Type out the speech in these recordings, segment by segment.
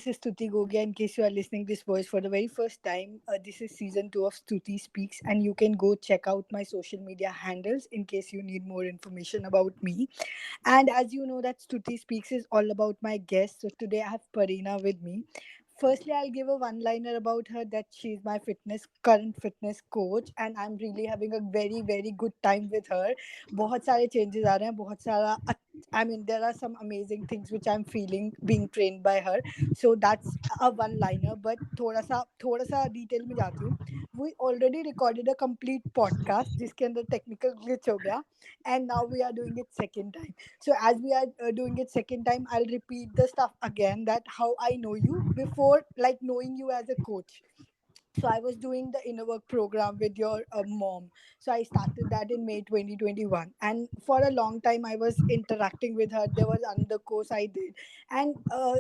this is Stuti Gogia. In case you are listening this voice for the very first time, this is season 2 of Stuti Speaks, and you can go check out my social media handles in case you need more information about me. And as you know, that Stuti Speaks is all about my guests. So today I have Parina with me. Firstly, I'll give a one liner about her that she's my current fitness coach, and I'm really having a very, very good time with her. बहुत सारे changes आ रहे हैं, बहुत सारा I mean, there are some amazing things which I'm feeling being trained by her. So that's a one liner. But थोड़ा सा detail में जाती हूँ. We already recorded a complete podcast जिसके अंदर technical glitch हो गया, and now we are doing it second time. So as we are doing it second time, I'll repeat the stuff again, that how I know you before, like knowing you as a coach. So I was doing the inner work program with your mom. So I started that in May 2021, and for a long time I was interacting with her. There was another course I did, and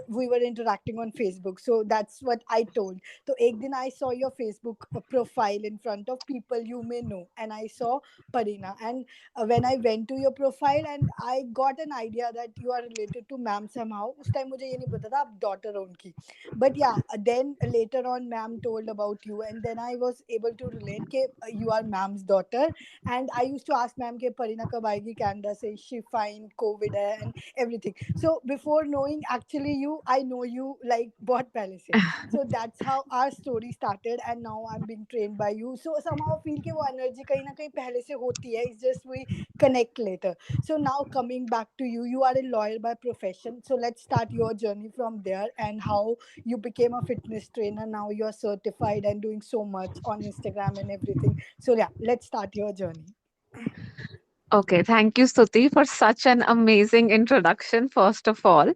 we were interacting on Facebook. So that's what I told. So ek din I saw your Facebook profile in front of people you may know, and I saw Parina. And when I went to your profile, and I got an idea that you are related to ma'am somehow. उस time मुझे ये नहीं पता था आप daughter हो उनकी. But yeah, then later on ma'am told about you, and then I was able to relate ke you are ma'am's daughter. And I used to ask ma'am ke Parina kab aayegi Canada se, is she fine, covid hai, and everything. So before knowing actually you, I know you like bahut pehle se. So that's how our story started, and now I'm being trained by you. So somehow feel ke wo energy kahin na kahin pehle se hoti hai, it's just we connect later. So now coming back to you, you are a lawyer by profession. So let's start your journey from there, and how you became a fitness trainer. Now you're certified and doing so much on Instagram and everything. So yeah, let's start your journey. Okay, thank you, Stuti, for such an amazing introduction, first of all.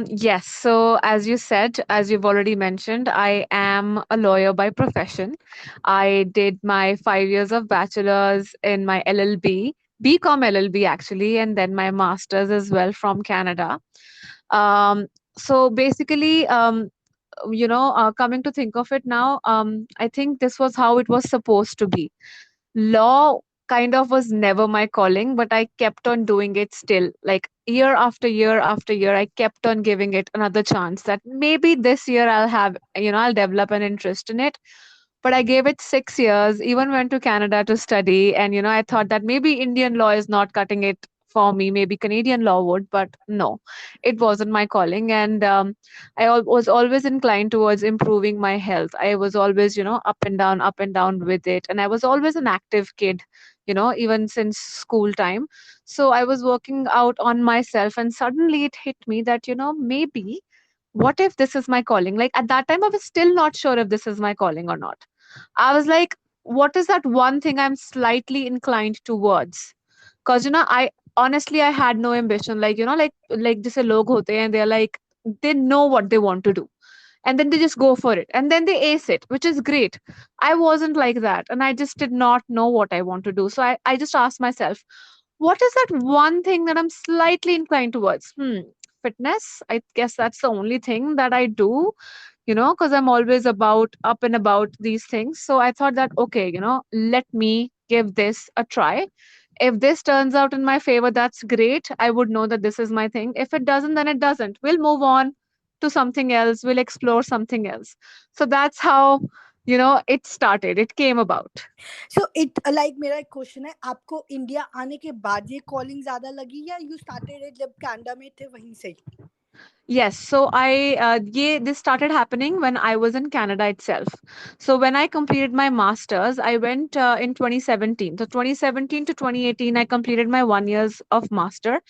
Yes, so as you said, as you've already mentioned, I am a lawyer by profession. I did my 5 years of bachelor's in my LLB, BCom LLB actually, and then my master's as well from Canada. So basically, coming to think of it now, I think this was how it was supposed to be. Law kind of was never my calling, but I kept on doing it still. Like year after year after year, I kept on giving it another chance that maybe this year I'll develop an interest in it. But I gave it 6 years, even went to Canada to study. And, I thought that maybe Indian law is not cutting it for me. Maybe Canadian law would, but no, it wasn't my calling. And was always inclined towards improving my health. I was always, up and down with it. And I was always an active kid, even since school time. So I was working out on myself, and suddenly it hit me that, maybe what if this is my calling? Like at that time, I was still not sure if this is my calling or not. I was like, what is that one thing I'm slightly inclined towards? Because I honestly I had no ambition. Like, like just a log hote and they're like they know what they want to do. And then they just go for it. And then they ace it, which is great. I wasn't like that. And I just did not know what I want to do. So I just asked myself, what is that one thing that I'm slightly inclined towards? Fitness. I guess that's the only thing that I do, because I'm always up and about these things. So I thought that, okay, let me give this a try. If this turns out in my favor, that's great. I would know that this is my thing. If it doesn't, then it doesn't. We'll move on to something else. We'll explore something else. So that's how, it started. It came about. So it like मेरा एक question है, आपको India आने के बाद ये calling ज्यादा लगी, या यू स्टार्टेड इट जब कनाडा में थे वहीं से ही? Yes, so this started happening when I was in Canada itself. So when I completed my masters, I went in 2017. So 2017 to 2018, I completed my 1 years of master.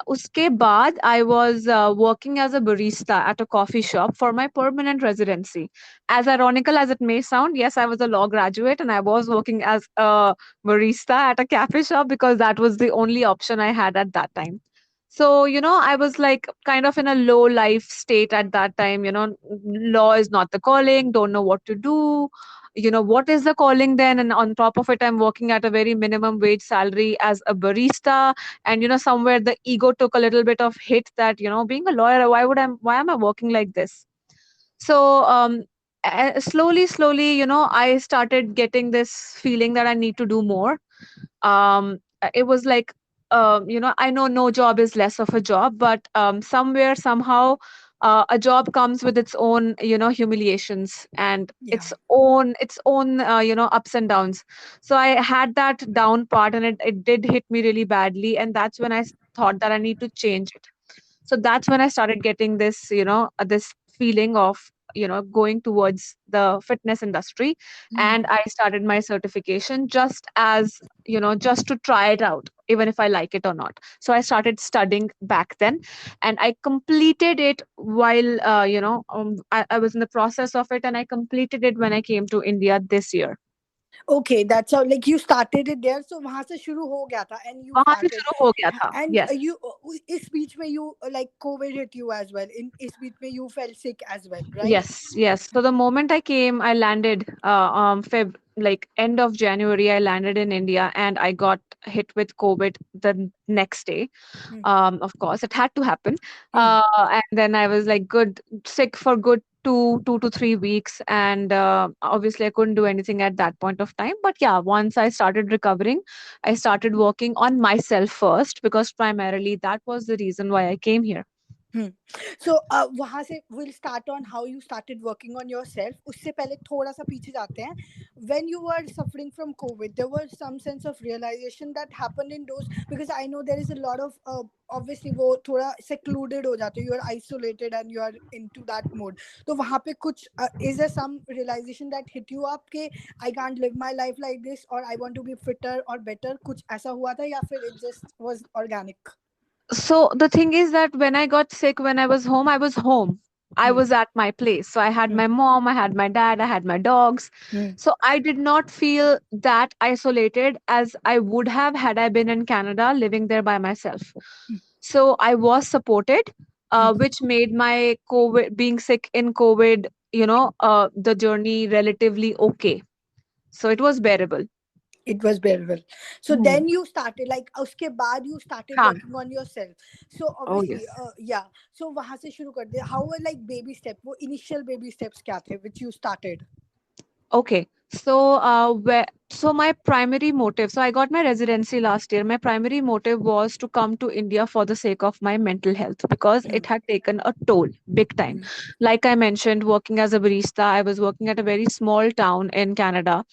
Uske baad, I was working as a barista at a coffee shop for my permanent residency. As ironical as it may sound, yes, I was a law graduate and I was working as a barista at a cafe shop because that was the only option I had at that time. So, I was like kind of in a low life state at that time. Law is not the calling, don't know what to do. What is the calling then? And on top of it, I'm working at a very minimum wage salary as a barista. And, somewhere the ego took a little bit of hit that, being a lawyer, why am I working like this? So, slowly, I started getting this feeling that I need to do more. It was like I know no job is less of a job, but somewhere somehow a job comes with its own, humiliations and Yeah. its own ups and downs. So I had that down part, and it did hit me really badly, and that's when thought that I need to change it. So that's when I started getting this, this feeling of, going towards the fitness industry. And Hmm. I started my certification just as, just to try it out, even if I like it or not. So I started studying back then, and I completed it while, I was in the process of it, and I completed it when I came to India this year. Okay, that's how, like, you started it there, so वहां से शुरू हो गया था, and you वहां से started. शुरू हो गया था, And yes. you, इस बीच में you, like, COVID hit you as well, in इस बीच में you fell sick as well, right? Yes, yes. So the moment I came, I landed like end of January. I landed in India, and I got hit with COVID the next day. Hmm. Of course, it had to happen. Hmm. And then I was like good sick for good two to 3 weeks, and obviously I couldn't do anything at that point of time. But yeah, once I started recovering, I started working on myself first, because primarily that was the reason why I came here. Hmm. So वहाँ से we'll start on how you started working on yourself. उससे पहले थोड़ा सा पीछे जाते हैं. When you were suffering from COVID, there was some sense of realization that happened in those, because I know there is a lot of obviously वो थोड़ा secluded हो जाते हो, you are isolated and you are into that mode. तो वहाँ पे कुछ is there some realization that hit you up कि I can't live my life like this, or I want to be fitter or better, कुछ ऐसा हुआ था, या फिर it just was organic? So the thing is that when I got sick, when I was home, I was home. I Hmm. was at my place. So I had Hmm. my mom, I had my dad, I had my dogs. Hmm. So I did not feel that isolated as I would have had I been in Canada living there by myself. So I was supported, Hmm. which made my COVID, being sick in COVID, the journey relatively okay. So it was bearable. It was bearable. So Hmm. then you started, like, उसके बाद you started हाँ. working on yourself. So Oh obviously, yes. yeah. So वहाँ से शुरू करते हैं. How were, like, baby step? वो initial baby steps क्या थे which you started? Okay. So my primary motive, so I got my residency last year. My primary motive was to come to India for the sake of my mental health, because Hmm. it had taken a toll big time. Hmm. Like I mentioned, working as a barista, I was working at a very small town in Canada,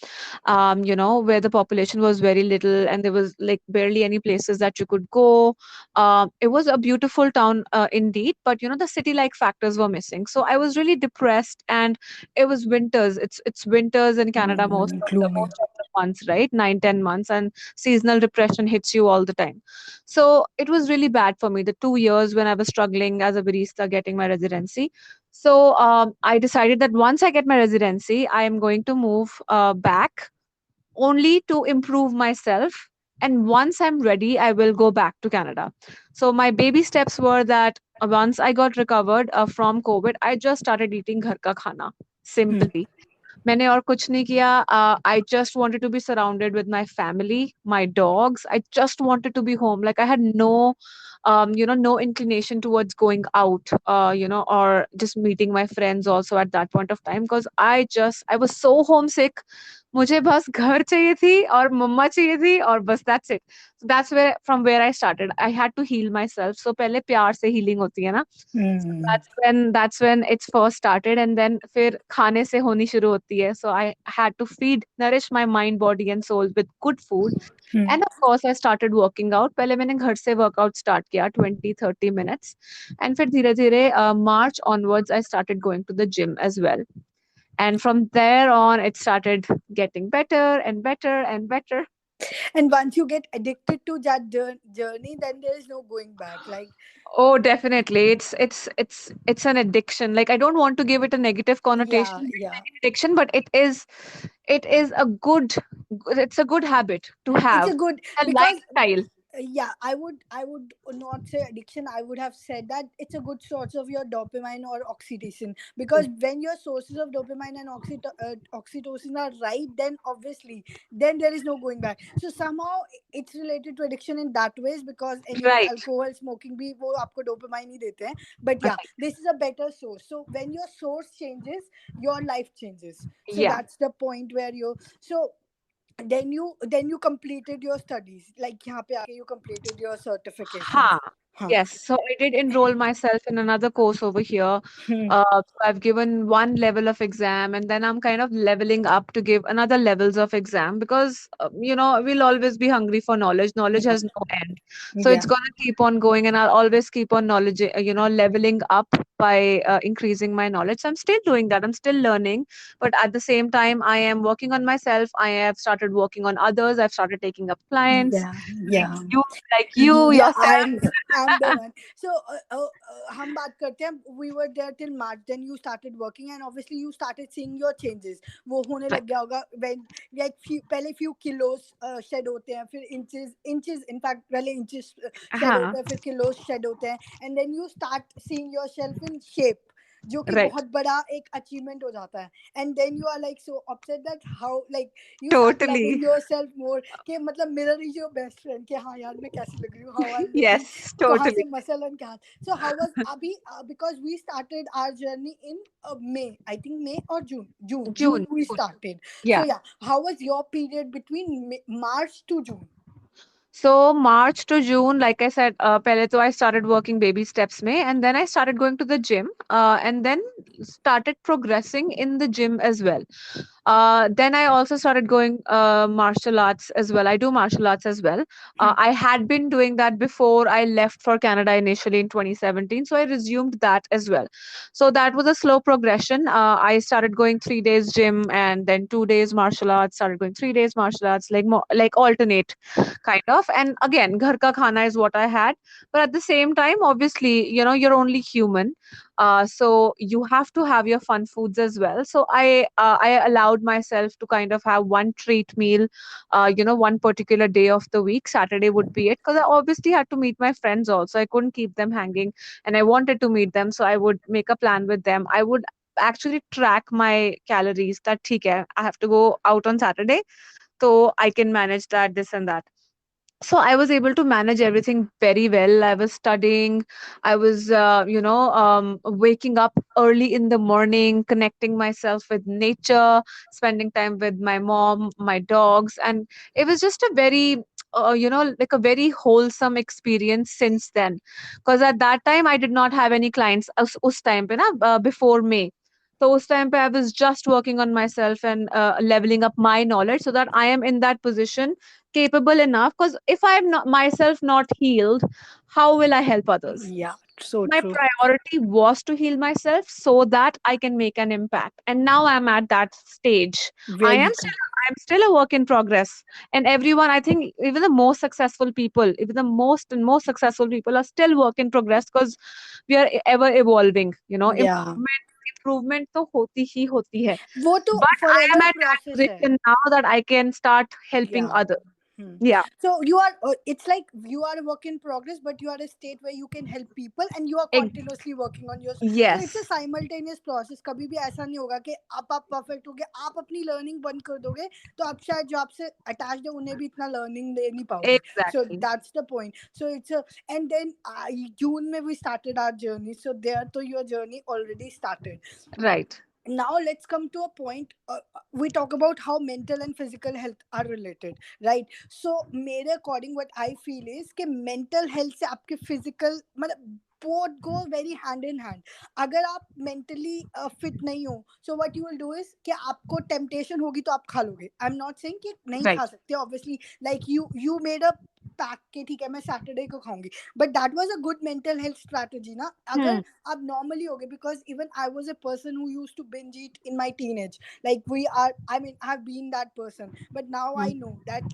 where the population was very little, and there was like barely any places that you could go. It was a beautiful town, indeed, but the city like factors were missing. So I was really depressed, and it was winters. It's winters in Canada Hmm. Gloomy. most of the months, right? 9, 10 months, and seasonal depression hits you all the time. So it was really bad for me. The 2 years when I was struggling as a barista getting my residency. So I decided that once I get my residency, I am going to move back only to improve myself. And once I'm ready, I will go back to Canada. So my baby steps were that once I got recovered from COVID, I just started eating ghar ka khana Hmm. simply. मैंने और कुछ नहीं किया. I just wanted to be surrounded with my family, my dogs. I just wanted to be home. Like I had no inclination towards going out, or just meeting my friends also at that point of time, because I was so homesick. मुझे बस घर चाहिए थी और मम्मा चाहिए थी और बस that's it. So that's where I started. I had to heal myself. So पहले प्यार से healing होती है ना. Hmm. That's when it's first started, and then फिर खाने से होनी शुरू होती है. So I had to nourish my mind, body and soul with good food. Hmm. And of course I started working out. पहले मैंने घर से workout start किया 20-30 minutes, and फिर धीरे धीरे March onwards I started going to the gym as well. And from there on it started getting better and better and better. And once you get addicted to that journey, then there is no going back. Like, Oh, definitely. It's an addiction. Like I don't want to give it a negative yeah, connotation, yeah. addiction, but it is it's a good habit to It's have. a good, A because lifestyle. yeah, I would not say addiction, I would have said that it's a good source of your dopamine or oxytocin, because when your sources of dopamine and oxytocin are right, then obviously, then there is no going back. So somehow it's related to addiction in that ways, because anyway Right. alcohol, smoking bhi wo aapko dopamine ही देते हैं. But yeah, Right. this is a better source. So when your source changes, your life changes. So Yeah. that's the point where you, so then you completed your studies, like यहाँ पे आके you completed your certifications. हाँ. हाँ. Yes, so I did enroll myself in another course over here. Hmm. So I've given one level of exam, and then I'm kind of leveling up to give another levels of exam because we'll always be hungry for knowledge. Knowledge Yeah. has no end, so it's Yeah. gonna keep on going, and I'll always keep on knowledge. Leveling up by increasing my knowledge. So I'm still doing that. I'm still learning, but at the same time, I am working on myself. I have started working on others. I've started taking up clients Yeah. like Yeah. you, Yeah, yourself. I'm the one. So हम बात करते हैं. We were there till March. Then you started working, and obviously you started seeing your changes. वो होने लग गया होगा when like पहले few kilos shed होते हैं, फिर inches in fact पहले inches shed हाँ, होते हैं, फिर kilos shed होते हैं, and then you start seeing yourself in shape, जो कि right. बहुत बड़ा एक अचीवमेंट हो जाता है. And then you are like so upset that how like you start Totally. Loving yourself more, कि मतलब mirror is your best friend, कि हाँ यार मैं कैसी लग रही हूँ, how I am looking, Yes, कहाँ totally. से मसल एंड क्या. सो हाउ वाज अभी, because we started our journey in May, I think May और June, June June. June we June. Started. So Yeah. या, how was your period between March to June. So March to June, like I said, pehle to I started working baby steps mein, and then I started going to the gym, and then started progressing in the gym as well. Then I also started going martial arts as well. I do martial arts as well. I had been doing that before I left for Canada initially in 2017, so I resumed that as well. So that was a slow progression. I started going 3 days gym and then 2 days martial arts. Started going 3 days martial arts, like like alternate kind of. And again, ghar ka khana is what I had, but at the same time, obviously, you're only human, so you have to have your fun foods as well. So I allowed myself to kind of have one treat meal, one particular day of the week. Saturday would be it, because I obviously had to meet my friends also. I couldn't keep them hanging, and I wanted to meet them, so I would make a plan with them. I would actually track my calories, that theek hai, I have to go out on Saturday, so I can manage that, this and that. So I was able to manage everything very well. I was studying, I was waking up early in the morning, connecting myself with nature, spending time with my mom, my dogs, and it was just a very like a very wholesome experience since then. Because at that time I did not have any clients us time pe na, before May. So us time pe I was just working on myself and leveling up my knowledge so that I am in that position, capable enough. Because if I am not myself not healed, how will I help others? Yeah, so My true. priority was to heal myself so that I can make an impact, and now I'm at that stage. i Where you am can. still I'm still a work in progress. And everyone, I think, even the most successful people, even the most successful people are still work in progress, because we are ever evolving. Yeah, Improvement तो होती ही होती है. वो तो But I am forever at that process है. position now that I can start helping Yeah. others. Hmm. Yeah, So you are, it's like you are a work in progress, but you are a state where you can help people and you are ex- continuously working on yours. So it's a yes, simultaneous process. कभी भी ऐसा नहीं होगा कि आप perfect हो गए, आप अपनी लर्निंग बंद कर दोगे, तो आप शायद जो आपसे अटैच्ड है उन्हें भी इतना लर्निंग दे नहीं पाओगे. So exactly. that's the point. So it's a, and then June में we started our journey. So there तो your journey already started. Right. Now let's come to a point, we talk about how mental and physical health are related, right? So मेरे according what I feel is कि mental health से आपके physical मतलब both go very hand in hand. अगर आप mentally fit नहीं हो, so what you will do is कि आपको temptation होगी तो आप खा लोगे. I'm not saying कि नहीं Right. खा सकते, obviously, like you made a pack के ठीक है मैं सैटरडे को खाऊंगी, but that was a good mental health strategy ना. Hmm. अगर आप नॉर्मली हो गए, because even I was a person who used to binge eat in my teenage, like we are, I mean I have been that person, but now Hmm. I know that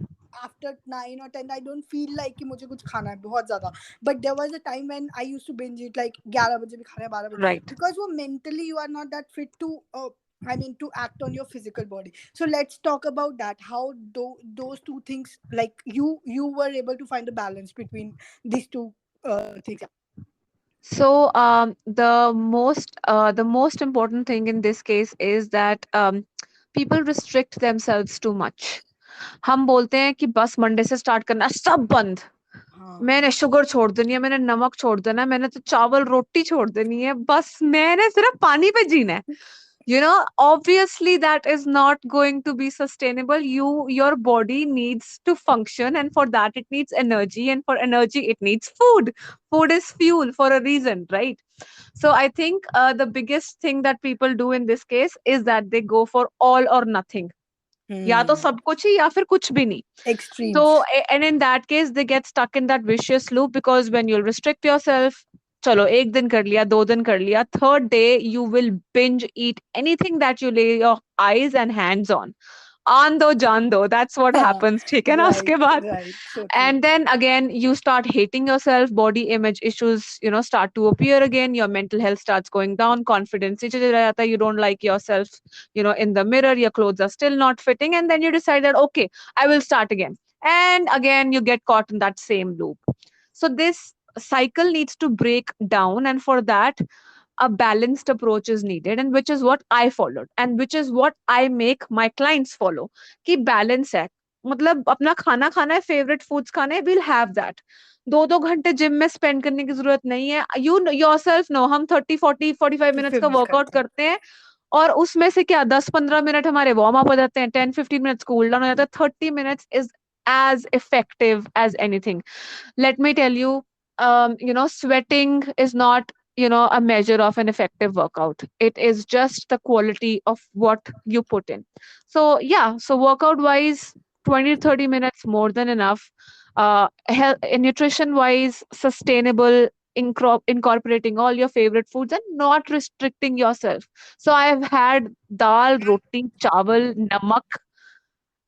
after 9 or 10 I don't feel like कि मुझे कुछ खाना है बहुत ज्यादा. But there was a time when I used to binge eat like 11 बजे भी खाना है, 12 बजे, Right. बिकॉज वो mentally you are not that fit to, I mean, to act on your physical body. So let's talk about that. How those two things, like you were able to find a balance between these two things. So the most important thing in this case is that people restrict themselves too much. हम बोलते हैं कि बस Monday से start करना है, सब बंद. हाँ. मैंने शुगर छोड़ देनी है, मैंने नमक छोड़ देना है, मैंने तो चावल रोटी छोड़ देनी है, बस मैंने सिर्फ पानी पे जीना है. Obviously that is not going to be sustainable. Your body needs to function, and for that it needs energy, and for energy it needs food. Food is fuel for a reason, right? So I think the biggest thing that people do in this case is that they go for all or nothing. या तो Hmm. सब कुछ ही या फिर कुछ भी नहीं. So, Extremes. and in that case, they get stuck in that vicious loop, because when you'll restrict yourself, चलो एक दिन कर लिया, 2 दिन कर लिया, third day you will binge eat anything that you lay your eyes and hands on. आन दो जान दो, that's what happens, ठीक है ना Right, उसके बाद. right. So true. And then again you start hating yourself, body image issues start to appear again, your mental health starts going down, confidence नीचे चला जाता है, you don't like yourself in the mirror, your clothes are still not fitting, and then you decide that okay, I will start again. And again you get caught in that same loop. So this cycle needs to break down, and for that a balanced approach is needed, and which is what I followed, and which is what I make my clients follow. कि balance है, मतलब अपना खाना खाना है, favourite foods खाने हैं, we'll have that. 2-2 घंटे जिम में स्पेंड करने की जरूरत नहीं है. यू योरसेल्फ नो, हम 30-40-45 मिनट्स का Films वर्कआउट करते हैं. करते हैं, और उसमें से क्या 10-15 मिनट हमारे वार्म अप हो जाते हैं, 10-15 मिनट्स कूल डाउन हो जाता है, 30 minutes is as effective as anything. Let me tell you, sweating is not, a measure of an effective workout. It is just the quality of what you put in. So, yeah, so workout wise, 20 to 30 minutes more than enough. Health, nutrition wise, sustainable. Incorporating all your favorite foods and not restricting yourself. So I've had dal, roti, chawal, namak,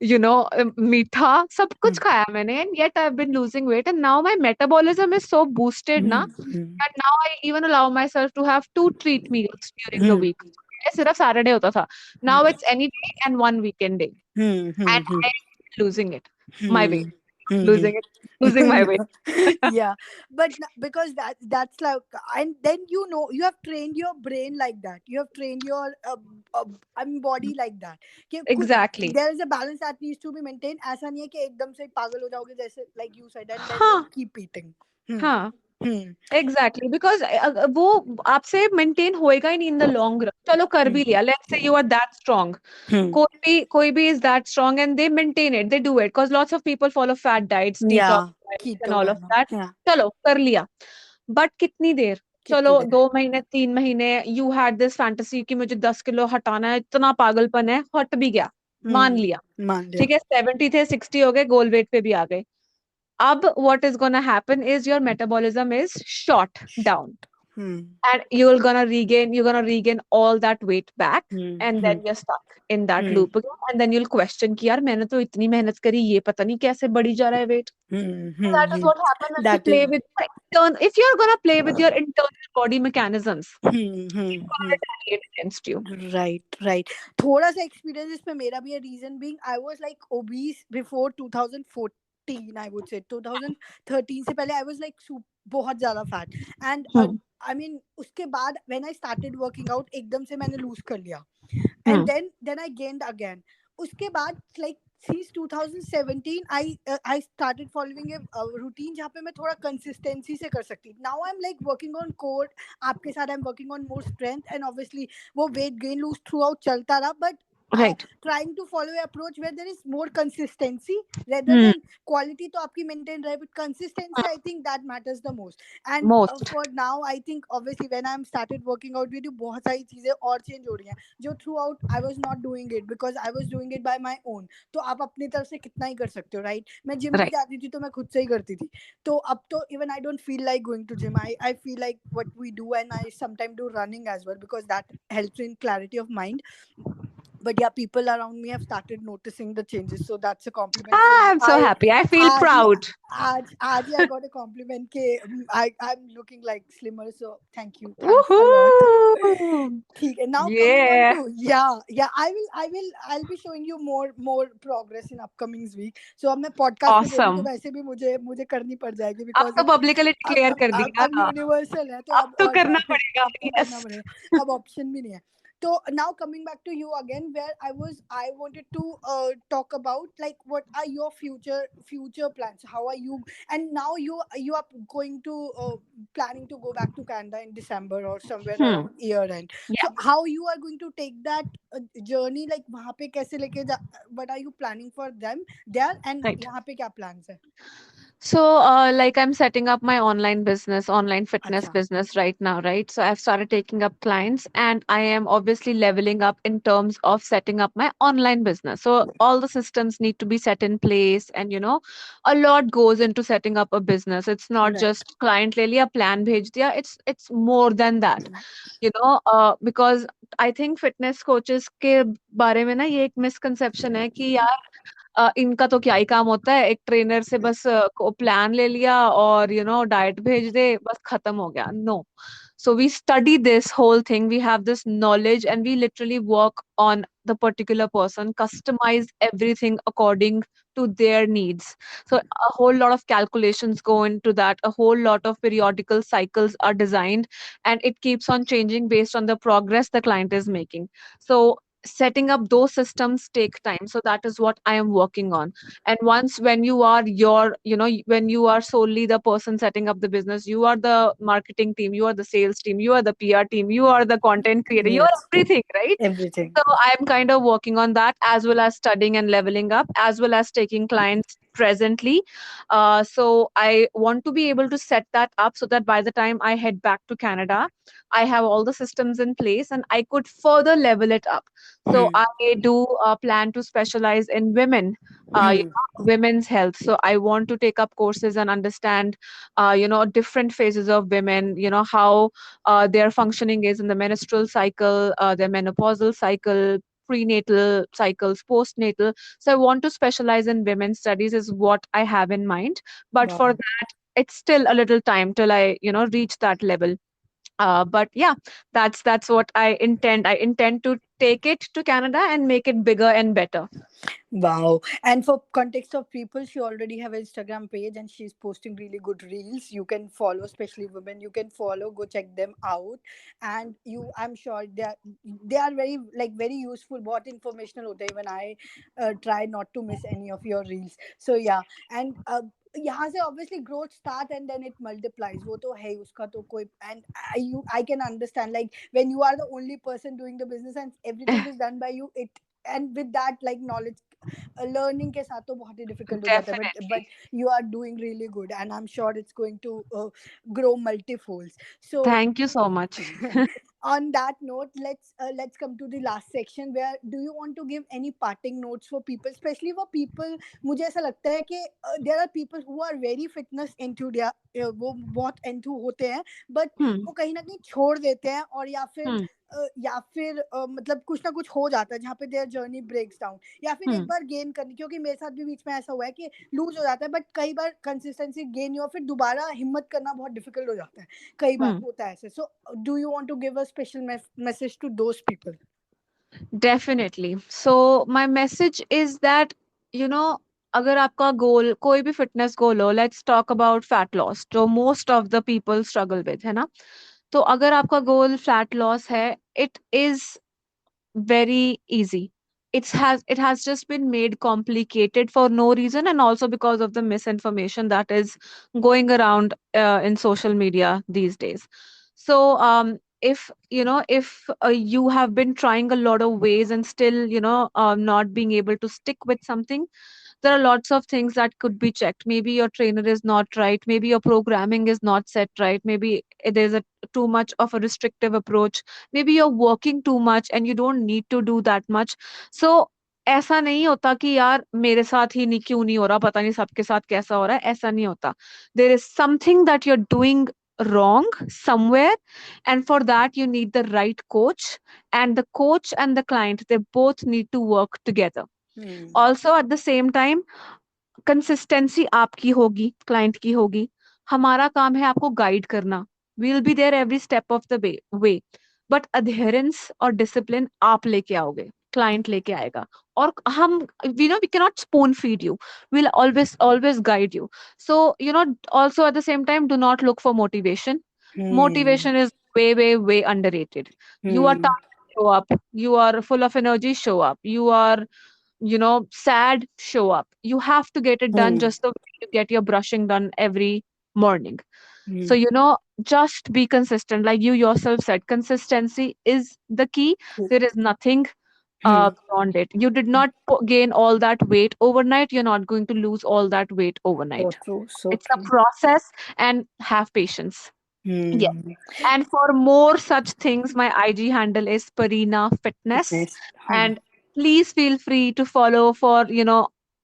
मीठा, सब कुछ Hmm. खाया मैंने, and yet I've been losing weight, and now my metabolism is so boosted na, Hmm. Hmm. that now I even allow myself to have 2 treat meals during the Hmm. week. पहले सिर्फ Saturday होता था. Now it's any day and one weekend day. Hmm. And Hmm. I'm losing it. My Hmm. weight. Hmm. Losing it. Losing my weight. Yeah, yeah, but because that's like, and then you have trained your brain like that. You have trained your I mean body like that. कि Exactly. there is a balance that needs to be maintained. ऐसा नहीं है कि एकदम से पागल हो जाओगे जैसे like you said, and then हाँ. you'll keep eating. Hmm. हाँ. Hmm. एग्जैक्टली, बिकॉज वो आपसे मेंटेन होएगा ही नहीं इन द लॉन्ग रन. चलो कर Hmm. भी लिया, let's say you are that strong, Hmm. कोई भी is that strong and they maintain it, they do it, because lots of people follow fat diets, detox Yeah, diets and keto all of and all. that. Yeah, चलो कर लिया, but कितनी देर? कितनी चलो देर? 2 महीने 3 महीने यू हैड दिस फैंटेसी कि मुझे 10 किलो हटाना है, इतना पागलपन है, हट भी गया, मान Hmm. लिया, मान लिया. ठीक है, 70 थे 60 हो गए, गोल वेट पे भी आ गए. अब what is gonna happen is your metabolism is shot down, Hmm. and you're gonna regain all that weight back, Hmm. and then Hmm. you're stuck in that Hmm. loop again, and then you'll question कि यार मैंने तो इतनी मेहनत करी, ये पता नहीं कैसे बढ़ी जा रहा है weight. Hmm. So Hmm. that is Hmm. what happens if you That is. play with if you're gonna play with your internal body mechanisms, Hmm. Hmm. it's gonna Hmm. retaliate against you. Right, right. थोड़ा सा experience इसमें मेरा भी है. Reason being, I was like obese before 2014. I would say 2013 से पहले I was like बहुत ज़्यादा fat. And Hmm. I mean उसके बाद when I started working out एकदम से मैंने lose कर लिया. Hmm. And then I gained again. उसके बाद like since 2017 I started following a routine जहाँ पे मैं थोड़ा consistency से कर सकती. Now I'm like working on core. आपके साथ I'm working on more strength, and obviously वो weight gain lose throughout चलता रहा, but Right. trying to follow an approach where there is more consistency rather Hmm. than quality तो आपकी maintain रहे, but consistency I think that matters the most. And Most. for now I think obviously when I'm started working out with you बहुत सारी चीजें और change हो रही हैं जो through out I was not doing it because I was doing it by my own. तो आप अपनी तरफ से कितना ही कर सकते हो, राइट? मैं जिम भी Right. जाती थी तो मैं खुद से ही करती थी. तो अब तो even I don't feel like going to gym. I feel like what we do, and I sometime do running as well because that helps in clarity of mind. But yeah, people around me have started noticing the changes, so that's a compliment for Ah, you. I'm so I happy. I feel आज ही proud. आज ही I got a compliment कि I'm looking like slimmer, so thank you, thanks a lot. Woohoo! ठीक है. Now coming on Yeah. to, yeah, I'll be showing you more progress in upcoming week. So अब मैं podcast पे दे रही हूँ तो Awesome. वैसे भी मुझे करनी पड़ जाएगी अब because तो it's पब्लिकली डिक्लेयर कर दिया. अब यूनिवर्सल है तो अब अब तो और क्या, करना पड़ेगा. अब तो करना यस. पड़ेगा, अब ऑप्शन भी नहीं है. So now coming back to you again, where I wanted to talk about like what are your future plans? How are you? And now you are going to planning to go back to Canada in December or somewhere Hmm. around year end. Yeah. So how you are going to take that journey? Like वहाँ पे कैसे लेके जा? What are you planning for them there? And Right. यहाँ पे क्या plans है? So, like I'm setting up my online business, online fitness अच्छा. business right now, right? So I've started taking up clients and I am obviously leveling up in terms of setting up my online business. So all the systems need to be set in place and, a lot goes into setting up a business. It's not Right. just client ले लिया, plan भेज दिया. It's more than that, because I think fitness coaches के बारे में ना ये एक misconception है कि इनका तो क्या ही काम होता है, एक ट्रेनर से बस प्लान ले लिया और डाइट भेज दे, बस खत्म हो गया। No, so we study this whole thing, we have this knowledge, and we literally work on the particular person, customize everything according to their needs. So a whole lot of calculations go into that, a whole lot of periodical cycles are designed, and it keeps on changing based on the progress the client is making. So setting up those systems take time, so that is what I am working on. And once, when you are when you are solely the person setting up the business, you are the marketing team, you are the sales team, you are the PR team, you are the content creator, you are Yes. everything, right? Everything. So I'm kind of working on that, as well as studying and leveling up, as well as taking clients presently. So I want to be able to set that up so that by the time I head back to Canada, I have all the systems in place and I could further level it up. So Hmm. I do plan to specialize in women, Hmm. women's health. So I want to take up courses and understand, different phases of women, how their functioning is in the menstrual cycle, their menopausal cycle, prenatal cycles, postnatal. So I want to specialize in women's studies is what I have in mind. But for Wow. that, it's still a little time till I, reach that level. But yeah, that's what I intend. I intend to take it to Canada and make it bigger and better. Wow. And for context of people, she already have an Instagram page and she's posting really good reels. You can follow, especially women. You can follow, go check them out. And I'm sure they are very like very useful, बहुत informational होते हैं. Even I try not to miss any of your reels. So yeah. And यहाँ से obviously growth start and then it multiplies. वो तो है ही, उसका तो कोई, and I can understand like when you are the only person doing the business and everything is done by you, it, and with that like knowledge learning के साथ तो बहुत ही difficult हो जाता है, but Definitely. you are doing really good and I'm sure it's going to grow multifolds. So Thank you so much. on that note, let's come to the last section where do you want to give any parting notes for people, especially for people, मुझे ऐसा लगता है कि there are people who are very fitness enthusiast, वो बहुत enthused होते हैं, but Hmm. वो कहीं ना कहीं छोड़ देते हैं, और Hmm. या फिर मतलब कुछ ना कुछ हो जाता है जहाँ पे देयर जर्नी ब्रेक्स डाउन, या फिर एक Hmm. बार गेन करनी, क्योंकि मेरे साथ भी बीच में ऐसा हुआ है कि लूज हो जाता है बट कई बार कंसिस्टेंसी गेन नहीं, और फिर दोबारा हिम्मत करना बहुत डिफिकल्ट हो जाता है, कई बार Hmm. होता है ऐसे. So do you want to give a special message to those people? Definitely. So my message is that, अगर आपका गोल कोई भी फिटनेस गोल हो, let's talk about fat loss, जो most of the people struggle with, है ना? तो अगर आपका गोल फैट लॉस है, it is very easy. It has just been made complicated for no reason, and also because of the misinformation that is going around in social media these days. So if you have been trying a lot of ways and still not being able to stick with something, there are lots of things that could be checked. Maybe your trainer is not right, maybe your programming is not set right, maybe there's a too much of a restrictive approach, maybe you're working too much and you don't need to do that much. So ऐसा नहीं होता कि यार मेरे साथ ही नहीं, क्यों नहीं हो रहा, पता नहीं सबके साथ कैसा हो रहा है, ऐसा नहीं होता. There is something that you're doing wrong somewhere, and for that you need the right coach, and the coach and the client, they both need to work together. Hmm. Also at the same time, consistency आपकी होगी, client की होगी. हमारा काम है आपको guide करना. We will be there every step of the way, but adherence और डिसिप्लिन आप लेके आओगे, क्लाइंट लेके आएगा. और हम, we can not spoon feed you, will always always guide you. So also at the same time, do not look for motivation. Hmm. Motivation is way, way, way underrated. You are Hmm. show up. You are full of energy, show up. You are, sad, show up. You have to get it done Hmm. just the way you get your brushing done every morning. So, Hmm. just be consistent. Like you yourself said, consistency is the key. There is nothing Hmm. beyond it. You did not gain all that weight overnight. You're not going to lose all that weight So overnight. true. So It's a true. process, and have patience. Yes. Hmm. And for more such things, my IG handle is Parina Fitness. Fitness. Hmm. And please feel free to follow for,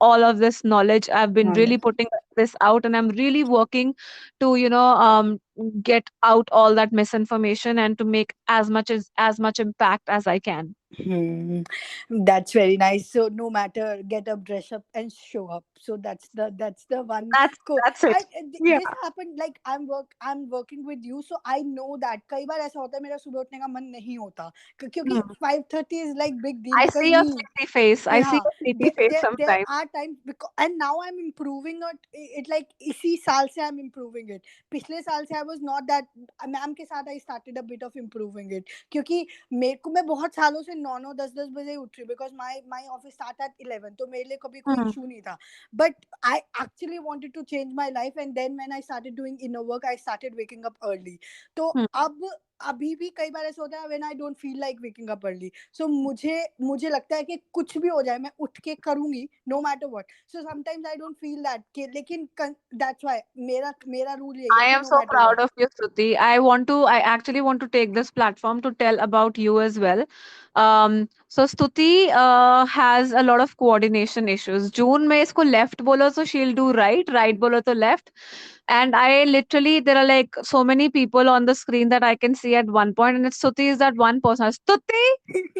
all of this knowledge. I've been really Knowledge. putting this out, and I'm really working to, get out all that misinformation and to make as much impact as I can. Hmm. That's very nice. So no matter, get up, dress up, and show up. So that's the one. That's that's it. Yeah. This happened like I'm working with you, so I know that. कई बार ऐसा होता है मेरा सुबह उठने का मन नहीं होता क्योंकि Hmm. 5:30 is like big deal I because see your me. sleepy face. I see Yeah, your sleepy face there sometimes. are times because and now I'm improving it like इसी साल से I'm improving it. पिछले साल से I was not that. Ma'am के साथ I started a bit of improving it क्योंकि मेरे को मैं बहुत सालों से 9 9 10 10 बजे उठ रही हूँ because my office start at 11 तो मेरे लिए कभी कोई Hmm. इशू नहीं था but I actually wanted to change my life and then when I started doing inner work I started waking up early तो Hmm. अब अभी भी कई बार ऐसा होता है when I don't feel like waking up early सो मुझे लगता है कि कुछ भी हो जाए मैं उठ के करूंगी no matter what so sometimes I don't feel that लेकिन दैट्स व्हाई मेरा मेरा रूल यही है I कि am no so matter proud what of you, Shruti. I actually want to take this platform to tell about you as well. So Stuti has a lot of coordination issues. June में इसको left बोलो so she'll do right, right बोलो तो left. And I literally, there are like so many people on the screen that I can see at one point, and it's Stuti is that one person. Stuti,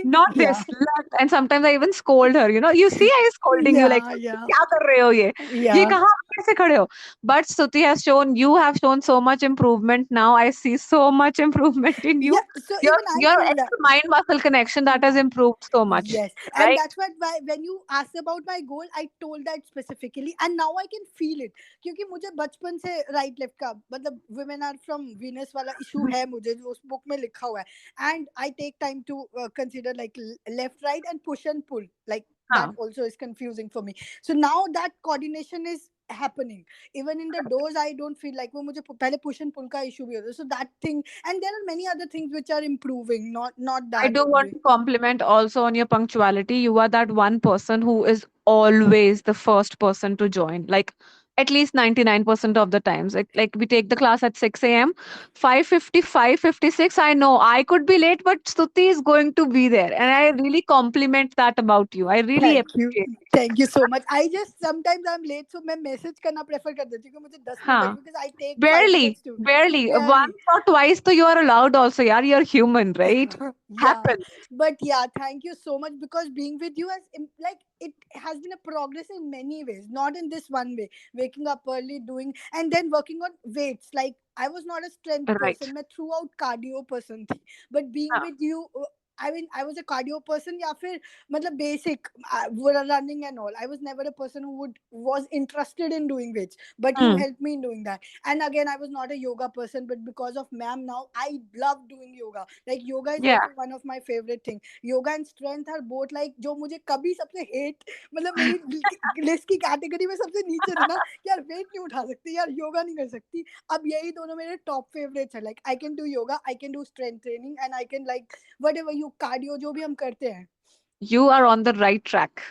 not या this, left. And sometimes I even scold her. You see, I scolding you like, या या क्या कर रहे हो ये? या ये कहाँ कैसे खड़े हो? But Stuti has shown, you have shown so much improvement now. I see so much improvement in you. Yeah, so Your even I your feel that. extra mind muscle connection that has improved so much, Yes, and right? that's what why when you asked about my goal, I told that specifically, and now I can feel it. क्योंकि मुझे बचपन से right left का मतलब women are from Venus वाला issue है मुझे जो उस book में लिखा हुआ है and I take time to consider like left right and push and pull like that हाँ. also is confusing for me. So now that coordination is happening even in the doors I don't feel like वो मुझे पहले push and pull का issue भी होता है so that thing and there are many other things which are improving not I that do want only. to compliment also on your punctuality. You are that one person who is always the first person to join. Like at least 99% of the times. Like we take the class at 6 a.m. 5:50, 5:56. I know I could be late, but Stuti is going to be there. And I really compliment that about you. I really Thank you. appreciate it. Thank you so much. I just sometimes I'm late, so मैं message करना prefer कर देती हूँ कि मुझे 10 minute Huh. लगे because I take five Barely. minutes to Barely. barely. Once or twice, so you are allowed also. Yeah, you're human, right? Yeah, Happens. but yeah, thank you so much because being with you has like it has been a progress in many ways, not in this one way. Waking up early, doing and then working on weights. Like I was not a strength Right. person, मैं throughout cardio person थी, but being Huh. with you. I mean, I was a cardio person या फिर मतलब basic running and all. I was never a person who was interested in doing weights, but you Hmm. helped me in doing that. And again, I was not a yoga person, but because of ma'am now, I love doing yoga. Like yoga is Yeah. also one of my favorite thing. Yoga and strength are both like जो मुझे कभी सबसे hate मतलब मेरी list की category में सबसे नीचे थे ना कि यार वेट नहीं उठा सकती यार योगा नहीं कर सकती अब यही दोनों मेरे टॉप फेवरेट्स है like I can do yoga I can do strength training and I can like what ever you cardio जो भी हम करते हैं You are on the right track.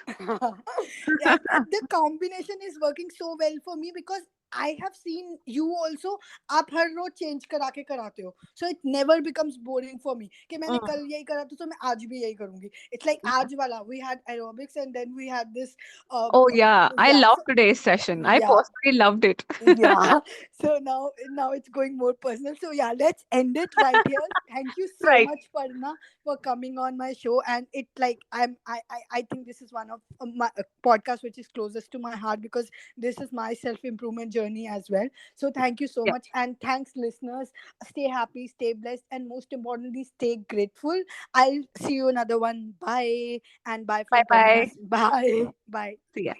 yeah, the combination is working so well for me because I have seen you also आप हर रोज change करा के कराते हो so it never becomes boring for me कि मैंने Mm. कल यही करा था तो मैं आज भी यही करूंगी it's like Yeah. आज वाला we had aerobics and then we had this uh, Oh, yeah. I yeah love so today's session. I yeah personally loved it. yeah so now it's going more personal so yeah let's end it right here thank you so Right. much Parna for coming on my show and it like I think this is one of my podcast which is closest to my heart because this is my self improvement journey as well so thank you so Yeah. much and thanks listeners stay happy stay blessed and most importantly stay grateful I'll see you another one bye and bye Bye from bye. Parina bye bye See ya.